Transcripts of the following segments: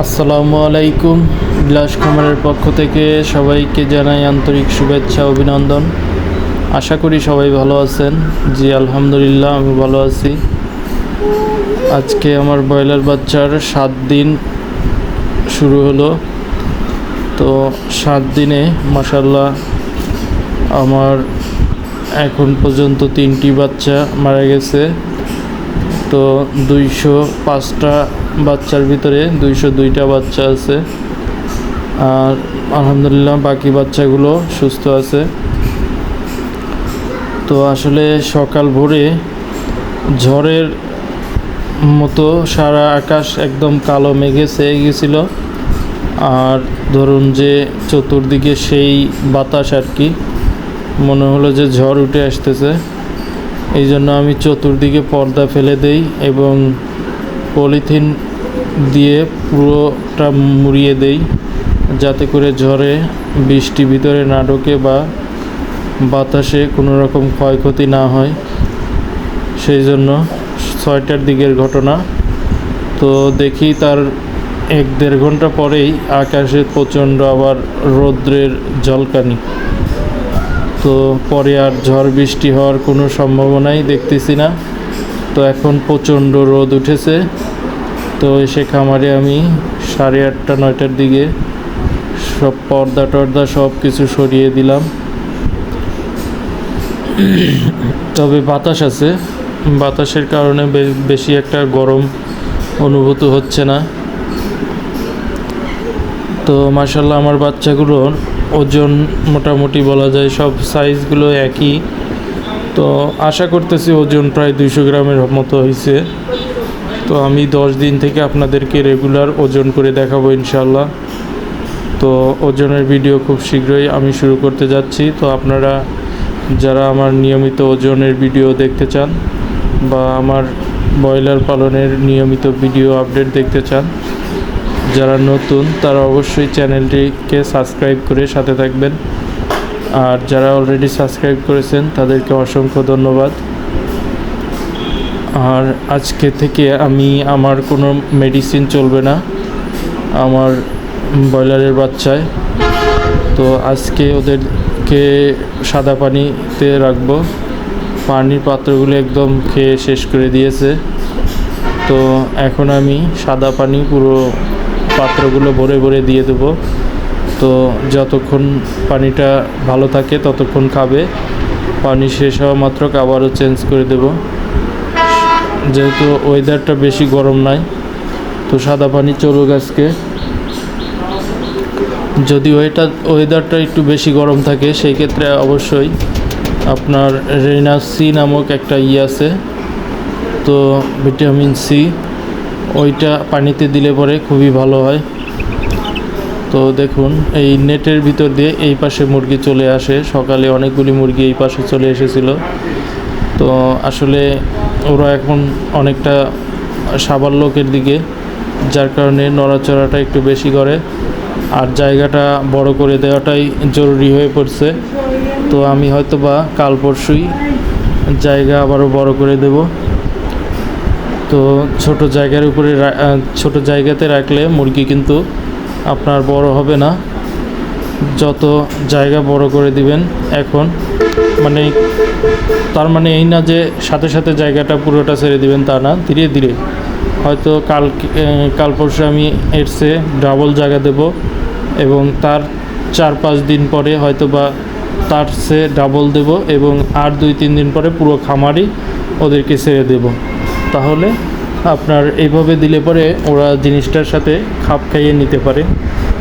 আসসালামু আলাইকুম। বিলাস খামারের পক্ষ থেকে সবাইকে জানাই আন্তরিক শুভেচ্ছা অভিনন্দন। আশা করি সবাই ভালো আছেন। জি আলহামদুলিল্লাহ, আমি ভালো আছি। আজকে আমার ব্রয়লার বাচ্চার 7 দিন শুরু হলো। তো 7 দিনে মাশাআল্লাহ আমার এখন পর্যন্ত 3টি বাচ্চা মারা গেছে। তো 205টা বাচ্চার ভিতরে 202টা বাচ্চা আছে, আর আলহামদুলিল্লাহ বাকি বাচ্চাগুলো সুস্থ আছে। তো আসলে সকাল ভোরে ঝড়ের মতো সারা আকাশ একদম কালো মেঘে ছেয়ে গেছিল, আর ধরুন যে চতুর্দিকে সেই বাতাস আর কি, মনে হলো যে ঝড় উঠে আসতেছে। এই জন্য আমি চতুর্দিকে পর্দা ফেলে দেই এবং পলিথিন দিয়ে পুরোটা মুড়িয়ে দেই, যাতে করে ঝড়ে বৃষ্টি ভিতরে না ঢোকে বা বাতাসে কোনো রকম ক্ষয়ক্ষতি না হয়। সেই জন্য 6টার দিকের ঘটনা। তো দেখি তার 1-1.5 ঘন্টা পরেই আকাশে প্রচণ্ড আবার রৌদ্রের ঝলকানি। তো পরে আর ঝড় বৃষ্টি হওয়ার কোনো সম্ভাবনাই দেখতেছি না। তো এখন প্রচণ্ড রোদ উঠেছে। তো এসে খামারে আমি 8:30-9টার দিকে সব পর্দা টর্দা সব কিছু সরিয়ে দিলাম। তবে বাতাস আছে, বাতাসের কারণে বেশি একটা গরম অনুভূত হচ্ছে না। তো মাশাআল্লাহ আমার বাচ্চাগুলোর ওজন মোটামুটি বলা যায় সব সাইজগুলো একই। তো আশা করতেছি ওজন প্রায় 200 গ্রামের মতো হয়েছে। তো আমি 10 দিন থেকে আপনাদেরকে রেগুলার ওজন করে দেখাবো ইনশাআল্লাহ। তো ওজনের ভিডিও খুব শীঘ্রই আমি শুরু করতে যাচ্ছি। তো আপনারা যারা আমার নিয়মিত ওজনের ভিডিও দেখতে চান বা আমার ব্রয়লার পালনের নিয়মিত ভিডিও আপডেট দেখতে চান, যারা নতুন তারা অবশ্যই চ্যানেলটিকে সাবস্ক্রাইব করে সাথে থাকবেন। আর যারা অলরেডি সাবস্ক্রাইব করেছেন তাদেরকে অসংখ্য ধন্যবাদ। আর আজকে থেকে আমার কোনো মেডিসিন চলবে না আমার ব্রয়লারের বাচ্চায়। তো আজকে ওদেরকে সাদা পানিতে রাখবো। পানির পাত্রগুলো একদম খেয়ে শেষ করে দিয়েছে। তো এখন আমি সাদা পানি পুরো পাত্রগুলো ভরে ভরে দিয়ে দেবো। তো যতক্ষণ পানিটা ভালো থাকে ততক্ষণ খাবে। পানি শেষ হওয়া মাত্র আবারও চেঞ্জ করে দেব। যেহেতু ওয়েদারটা বেশি গরম নাই, তো সাদা পানি চলুক আজকে। যদি ওয়েদারটা একটু বেশি গরম থাকে সেই ক্ষেত্রে অবশ্যই আপনার রেনা সি নামক একটা আছে, তো ভিটামিন সি, ওইটা পানিতে দিলে পরে খুবই ভালো হয়। তো দেখুন এই নেটের ভিতর দিয়ে এই পাশে মুরগি চলে আসে। সকালে অনেকগুলি মুরগি এই পাশে চলে এসেছিল। তো আসলে ওরা এখন অনেকটা সাবালকের দিকে, যার কারণে নড়াচড়াটা একটু বেশি করে, আর জায়গাটা বড় করে দেওয়াটাই জরুরি হয়ে পড়ছে। তো আমি হয়তো বা কাল পরশুই জায়গা আবারও বড় করে দেব। তো ছোট জায়গাতে রাখলে মুরগি কিন্তু আপনার বড় হবে না। যত জায়গা বড় করে দিবেন এখন, মানে তার মানে এই না যে সাথে সাথে জায়গাটা পুরোটা ছেড়ে দিবেন, তা না, ধীরে ধীরে। হয়তো কাল পরশু আমি এর চেয়ে ডাবল জায়গা দেব, এবং তার 4-5 দিন পরে হয়তো বা তার চেয়ে ডাবল দেব, এবং আর 2-3 দিন পরে পুরো খামারই ওদেরকে ছেড়ে দেব। তাহলে আপনার এইভাবে দিলে পরে ওরা জিনিসটার সাথে খাপ খাইয়ে নিতে পারে।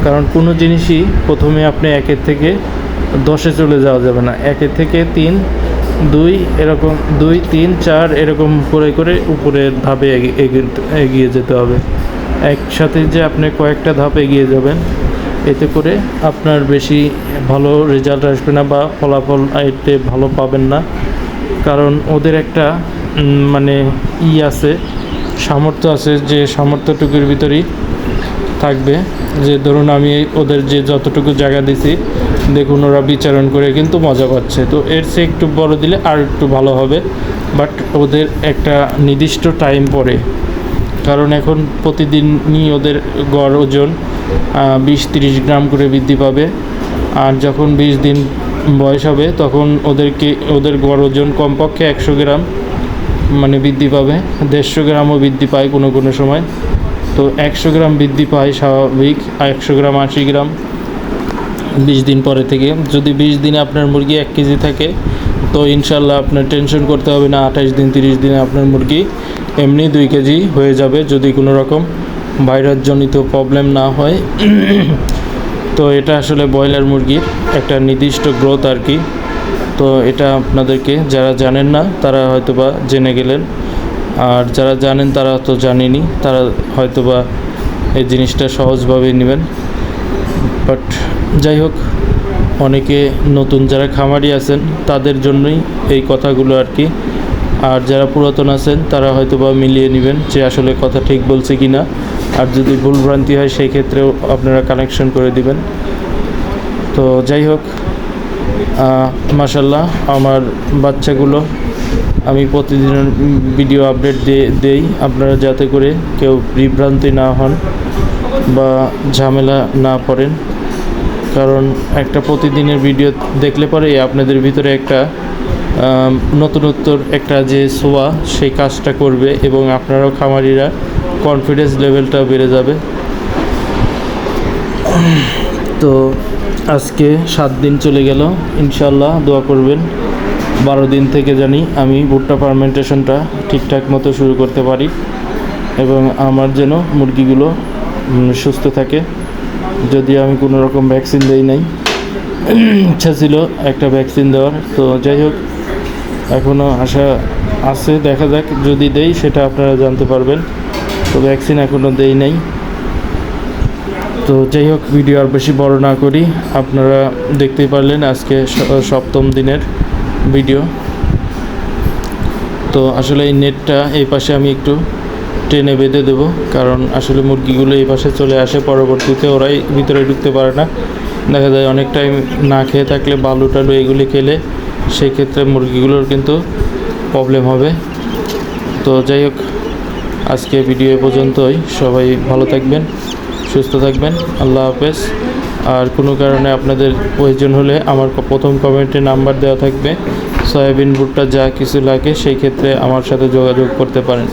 কারণ কোনো জিনিসই প্রথমে আপনি 1 থেকে 10-এ চলে যাওয়া যাবে না। 1 থেকে 3, 2 এরকম, 2, 3, 4 এরকম করে করে উপরের ধাপে এগিয়ে যেতে হবে। একসাথে যে আপনি কয়েকটা ধাপ এগিয়ে যাবেন, এতে করে আপনার বেশি ভালো রেজাল্ট আসবে না বা ফলাফল এতে ভালো পাবেন না। কারণ ওদের একটা মানে আছে, সামর্থ্য আছে, যে সামর্থ্যটুকুর ভিতরেই থাকবে। যে ধরুন আমি ওদের যে যতটুকু জায়গা দিছি, দেখুন ওরা বিচারণ করে কিন্তু মজা পাচ্ছে। তো এর চেয়ে একটু বড় দিলে আর একটু ভালো হবে, বাট ওদের একটা নির্দিষ্ট টাইম পরে কারণ এখন প্রতিদিনই ওদের গড় ওজন 20-30 গ্রাম করে বৃদ্ধি পাবে। আর যখন 20 দিন বয়স হবে তখন ওদের গড় ওজন কমপক্ষে 100 গ্রাম মানে বৃদ্ধি পাবে। 150 গ্রামও বৃদ্ধি পায় কোনো কোনো সময়। তো 100 গ্রাম বৃদ্ধি পায় স্বাভাবিক, 100 গ্রাম 80 গ্রাম 20 দিন পরে থেকে। যদি 20 দিনে আপনার মুরগি 1 কেজি থাকে তো ইনশাল্লাহ আপনার টেনশন করতে হবে না, 28 দিন 30 দিনে আপনার মুরগি এমনি 2 কেজি হয়ে যাবে, যদি কোনো রকম ভাইরাসজনিত প্রবলেম না হয়। তো এটা আসলে ব্রয়লার মুরগির একটা নির্দিষ্ট গ্রোথ আর কি। তো এটা আপনাদেরকে যারা জানেন না তারা হয়তোবা জেনে গেলেন, আর যারা জানেন তারা তো জানেনই, তারা হয়তোবা এই জিনিসটা সহজভাবে নেবেন। বাট যাই হোক, অনেকে নতুন যারা খামারি আছেন তাদের জন্যই এই কথাগুলো আর কি। আর যারা পুরাতন আছেন তারা হয়তোবা মিলিয়ে নেবেন যে আসলে কথা ঠিক বলছে কি না। আর যদি ভুলভ্রান্তি হয় সেই ক্ষেত্রেও আপনারা কানেকশন করে দিবেন। তো যাই হোক, মাশাল্লাহ আমার বাচ্চাগুলো আমি প্রতিদিনের ভিডিও আপডেট দেই, আপনারা যাতে করে কেউ বিভ্রান্তি না হন বা ঝামেলা না পড়েন। কারণ একটা প্রতিদিনের ভিডিও দেখলে পরে আপনাদের ভিতরে একটা নতুনত্বর একটা যে ছোঁয়া সেই কাজটা করবে, এবং আপনারাও খামারিরা কনফিডেন্স লেভেলটা বেড়ে যাবে। তো আজকে 7 দিন চলে গেল, ইনশাল্লাহ দোয়া করবেন 12 দিন থেকে জানি আমি ভুট্টা ফার্মেন্টেশনটা ঠিকঠাক মতো শুরু করতে পারি, এবং আমার যেন মুরগিগুলো সুস্থ থাকে। যদি আমি কোনো রকম ভ্যাকসিন দেই নাই, ইচ্ছা ছিল একটা ভ্যাকসিন দেওয়ার। তো যাই হোক, এখনও আশা আছে, দেখা যাক যদি দেই সেটা আপনারা জানতে পারবেন। তো ভ্যাকসিন এখনও দেই নাই। তো যাই হোক, ভিডিও আর বেশি বড় না করি, আপনারা দেখতেই পারলেন আজকে 7ম দিনের ভিডিও। তো আসলে এই নেটটা এই পাশে আমি একটু টেনে বেঁধে দেবো, কারণ আসলে মুরগিগুলো এই পাশে চলে আসে, পরবর্তীতে ওরাই ভিতরে ঢুকতে পারে না। দেখা যায় অনেক টাইম না খেয়ে থাকলে বালু টালু এগুলি খেলে সেই ক্ষেত্রে মুরগিগুলোর কিন্তু প্রবলেম হবে। তো যাই হোক, আজকে ভিডিও এ পর্যন্তই। সবাই ভালো থাকবেন, সুস্থ থাকবেন, আল্লাহ হাফেজ। আর কোনো কারণে আপনাদের প্রয়োজন হলে আমার প্রথম কমেন্টে নাম্বার দেওয়া থাকবে, সয়াবিন ভুট্টা যা কিছু লাগে সেই ক্ষেত্রে আমার সাথে যোগাযোগ করতে পারেন।